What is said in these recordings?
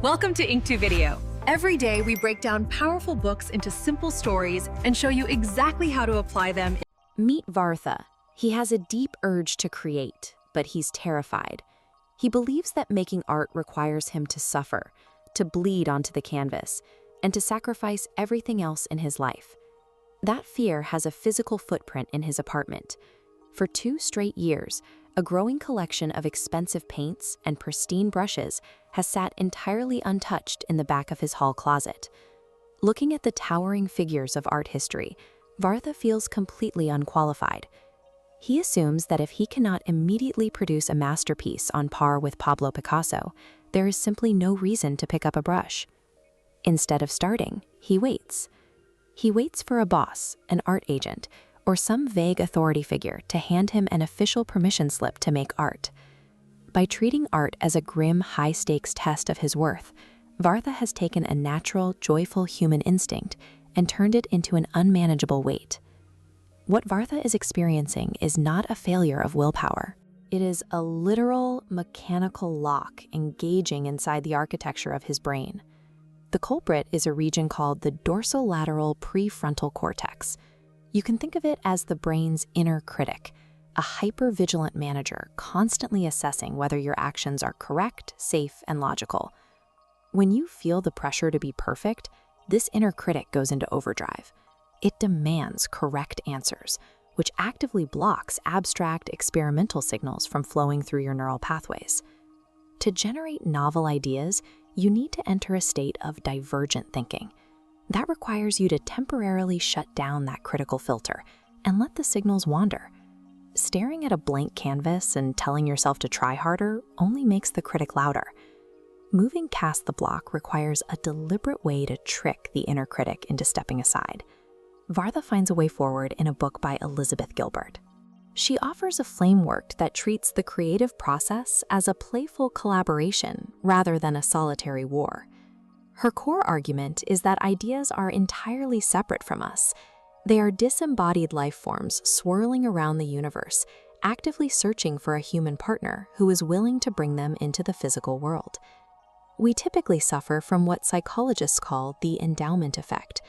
Welcome to Ink2 Video. Every day we break down powerful books into simple stories and show you exactly how to apply them. Meet Vartha. He has a deep urge to create, but he's terrified. He believes that making art requires him to suffer, to bleed onto the canvas, and to sacrifice everything else in his life. That fear has a physical footprint in his apartment. For 2 straight years, a growing collection of expensive paints and pristine brushes has sat entirely untouched in the back of his hall closet. Looking at the towering figures of art history, Vartha feels completely unqualified. He assumes that if he cannot immediately produce a masterpiece on par with Pablo Picasso, there is simply no reason to pick up a brush. Instead of starting, he waits. He waits for a boss, an art agent, or some vague authority figure to hand him an official permission slip to make art. By treating art as a grim, high-stakes test of his worth, Vartha has taken a natural, joyful human instinct and turned it into an unmanageable weight. What Vartha is experiencing is not a failure of willpower. It is a literal, mechanical lock engaging inside the architecture of his brain. The culprit is a region called the dorsolateral prefrontal cortex. You can think of it as the brain's inner critic, a hyper-vigilant manager constantly assessing whether your actions are correct, safe, and logical. When you feel the pressure to be perfect, this inner critic goes into overdrive. It demands correct answers, which actively blocks abstract, experimental signals from flowing through your neural pathways. To generate novel ideas, you need to enter a state of divergent thinking. That requires you to temporarily shut down that critical filter and let the signals wander. Staring at a blank canvas and telling yourself to try harder only makes the critic louder. Moving past the block requires a deliberate way to trick the inner critic into stepping aside. Vartha finds a way forward in a book by Elizabeth Gilbert. She offers a framework that treats the creative process as a playful collaboration rather than a solitary war. Her core argument is that ideas are entirely separate from us. They are disembodied life forms swirling around the universe, actively searching for a human partner who is willing to bring them into the physical world. We typically suffer from what psychologists call the endowment effect.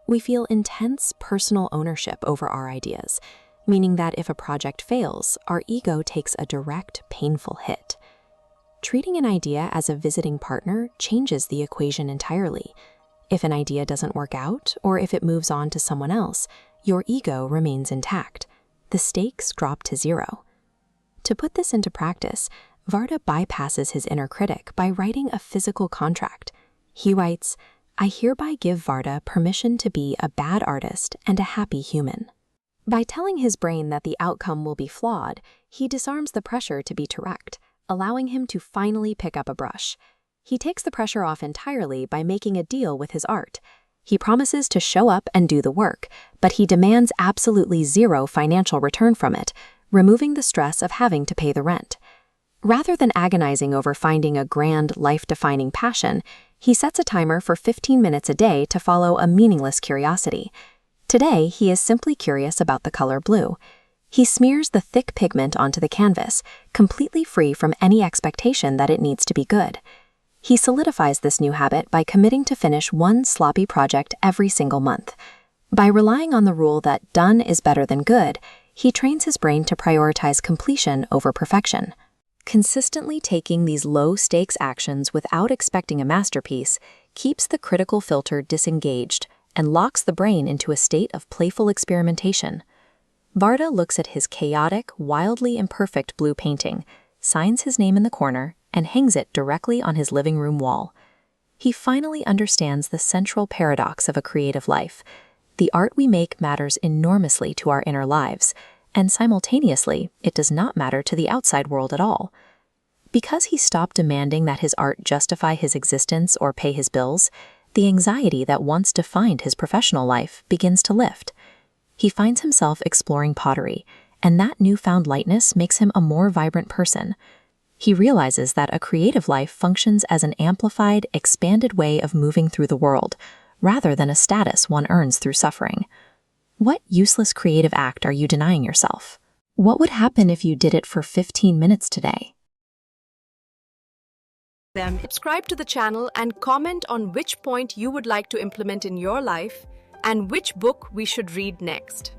We feel intense personal ownership over our ideas, meaning that if a project fails, our ego takes a direct, painful hit. Treating an idea as a visiting partner changes the equation entirely. If an idea doesn't work out, or if it moves on to someone else, your ego remains intact. The stakes drop to 0. To put this into practice, Vartha bypasses his inner critic by writing a physical contract. He writes, "I hereby give Vartha permission to be a bad artist and a happy human." By telling his brain that the outcome will be flawed, he disarms the pressure to be direct, allowing him to finally pick up a brush. He takes the pressure off entirely by making a deal with his art. He promises to show up and do the work, but he demands absolutely 0 financial return from it, removing the stress of having to pay the rent. Rather than agonizing over finding a grand, life-defining passion, he sets a timer for 15 minutes a day to follow a meaningless curiosity. Today, he is simply curious about the color blue. He smears the thick pigment onto the canvas, completely free from any expectation that it needs to be good. He solidifies this new habit by committing to finish 1 sloppy project every single month. By relying on the rule that done is better than good, he trains his brain to prioritize completion over perfection. Consistently taking these low-stakes actions without expecting a masterpiece keeps the critical filter disengaged and locks the brain into a state of playful experimentation. Vartha looks at his chaotic, wildly imperfect blue painting, signs his name in the corner, and hangs it directly on his living room wall. He finally understands the central paradox of a creative life. The art we make matters enormously to our inner lives, and simultaneously, it does not matter to the outside world at all. Because he stopped demanding that his art justify his existence or pay his bills, the anxiety that once defined his professional life begins to lift. He finds himself exploring pottery, and that newfound lightness makes him a more vibrant person. He realizes that a creative life functions as an amplified, expanded way of moving through the world, rather than a status one earns through suffering. What useless creative act are you denying yourself? What would happen if you did it for 15 minutes today? them. Subscribe to the channel and comment on which point you would like to implement in your life and which book we should read next.